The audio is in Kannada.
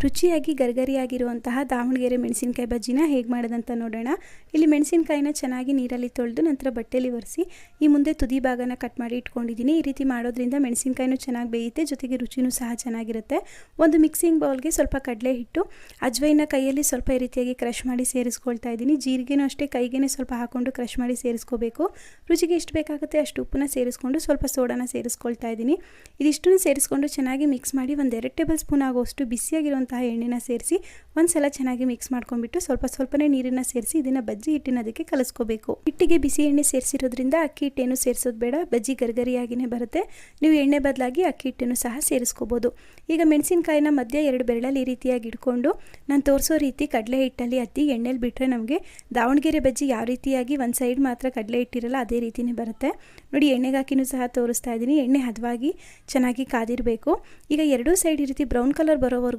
ರುಚಿಯಾಗಿ ಗರಿಗರಿಯಾಗಿರುವಂತಹ ದಾವಣಗೆರೆ ಮೆಣಸಿನಕಾಯಿ ಬಜ್ಜಿನ ಹೇಗೆ ಮಾಡೋದಂತ ನೋಡೋಣ. ಇಲ್ಲಿ ಮೆಣಸಿನಕಾಯಿನ ಚೆನ್ನಾಗಿ ನೀರಲ್ಲಿ ತೊಳೆದು ನಂತರ ಬಟ್ಟೆಯಲ್ಲಿ ಒರೆಸಿ ಈ ಮುಂದೆ ತುದಿ ಭಾಗನ ಕಟ್ ಮಾಡಿ ಇಟ್ಕೊಂಡಿದ್ದೀನಿ. ಈ ರೀತಿ ಮಾಡೋದ್ರಿಂದ ಮೆಣಸಿನಕಾಯಿನೂ ಚೆನ್ನಾಗಿ ಬೇಯುತ್ತೆ, ಜೊತೆಗೆ ರುಚಿನೂ ಸಹ ಚೆನ್ನಾಗಿರುತ್ತೆ. ಒಂದು ಮಿಕ್ಸಿಂಗ್ ಬೌಲ್ಗೆ ಸ್ವಲ್ಪ ಕಡಲೆ ಹಿಟ್ಟು, ಅಜ್ವೈನ ಕೈಯಲ್ಲಿ ಸ್ವಲ್ಪ ಈ ರೀತಿಯಾಗಿ ಕ್ರಷ್ ಮಾಡಿ ಸೇರಿಸ್ಕೊಳ್ತಾ ಇದ್ದೀನಿ. ಜೀರಿಗೆನೂ ಅಷ್ಟೇ ಕೈಗೇನೆ ಸ್ವಲ್ಪ ಹಾಕ್ಕೊಂಡು ಕ್ರಷ್ ಮಾಡಿ ಸೇರಿಸ್ಕೋಬೇಕು. ರುಚಿಗೆ ಎಷ್ಟು ಬೇಕಾಗುತ್ತೆ ಅಷ್ಟು ಉಪ್ಪನ್ನ ಸೇರಿಸ್ಕೊಂಡು ಸ್ವಲ್ಪ ಸೋಡಾನ ಸೇರಿಸ್ಕೊಳ್ತಾ ಇದ್ದೀನಿ. ಇದಿಷ್ಟನ್ನು ಸೇರಿಸ್ಕೊಂಡು ಚೆನ್ನಾಗಿ ಮಿಕ್ಸ್ ಮಾಡಿ 1-2 ಟೇಬಲ್ ಸ್ಪೂನ್ ಆಗುವಷ್ಟು ಬಿಸಿಯಾಗಿರುವಂತಹ ಎಣ್ಣೆನ ಸೇರಿಸಿ ಒಂದ್ಸಲ ಚೆನ್ನಾಗಿ ಮಿಕ್ಸ್ ಮಾಡ್ಕೊಂಡ್ಬಿಟ್ಟು ಸ್ವಲ್ಪನೇ ನೀರನ್ನ ಸೇರಿಸಿ ಇದನ್ನ ಬಜ್ಜಿ ಹಿಟ್ಟಿನದಕ್ಕೆ ಕಲಿಸ್ಕೋಬೇಕು. ಹಿಟ್ಟಿಗೆ ಬಿಸಿ ಎಣ್ಣೆ ಸೇರಿಸಿರೋದ್ರಿಂದ ಅಕ್ಕಿ ಹಿಟ್ಟೇನು ಸೇರಿಸೋದು ಬೇಡ, ಬಜ್ಜಿ ಗರಿಗರಿಯಾಗಿನೇ ಬರುತ್ತೆ. ನೀವು ಎಣ್ಣೆ ಬದಲಾಗಿ ಅಕ್ಕಿ ಹಿಟ್ಟನ್ನು ಸಹ ಸೇರಿಸ್ಕೋಬಹುದು. ಈಗ ಮೆಣಸಿನಕಾಯಿನ ಮಧ್ಯೆ 2 ಬೆರಳಲ್ಲಿ ಈ ರೀತಿಯಾಗಿ ಇಟ್ಕೊಂಡು ನಾನು ತೋರಿಸೋ ರೀತಿ ಕಡಲೆ ಹಿಟ್ಟಲ್ಲಿ ಅದ್ದಿ ಎಣ್ಣೆಲಿ ಬಿಟ್ಟರೆ ನಮಗೆ ದಾವಣಗೆರೆ ಬಜ್ಜಿ ಯಾವ ರೀತಿಯಾಗಿ ಒಂದು ಸೈಡ್ ಮಾತ್ರ ಕಡಲೆ ಹಿಟ್ಟಿರಲ್ಲ ಅದೇ ರೀತಿನೇ ಬರುತ್ತೆ. ನೋಡಿ, ಎಣ್ಣೆಗೆ ಹಾಕಿನೂ ಸಹ ತೋರಿಸ್ತಾ ಇದ್ದೀನಿ. ಎಣ್ಣೆ ಹದವಾಗಿ ಚೆನ್ನಾಗಿ ಕಾದಿರಬೇಕು. ಈಗ ಎರಡೂ ಸೈಡ್ ಈ ರೀತಿ ಬ್ರೌನ್ ಕಲರ್ ಬರೋವರೆಗೂ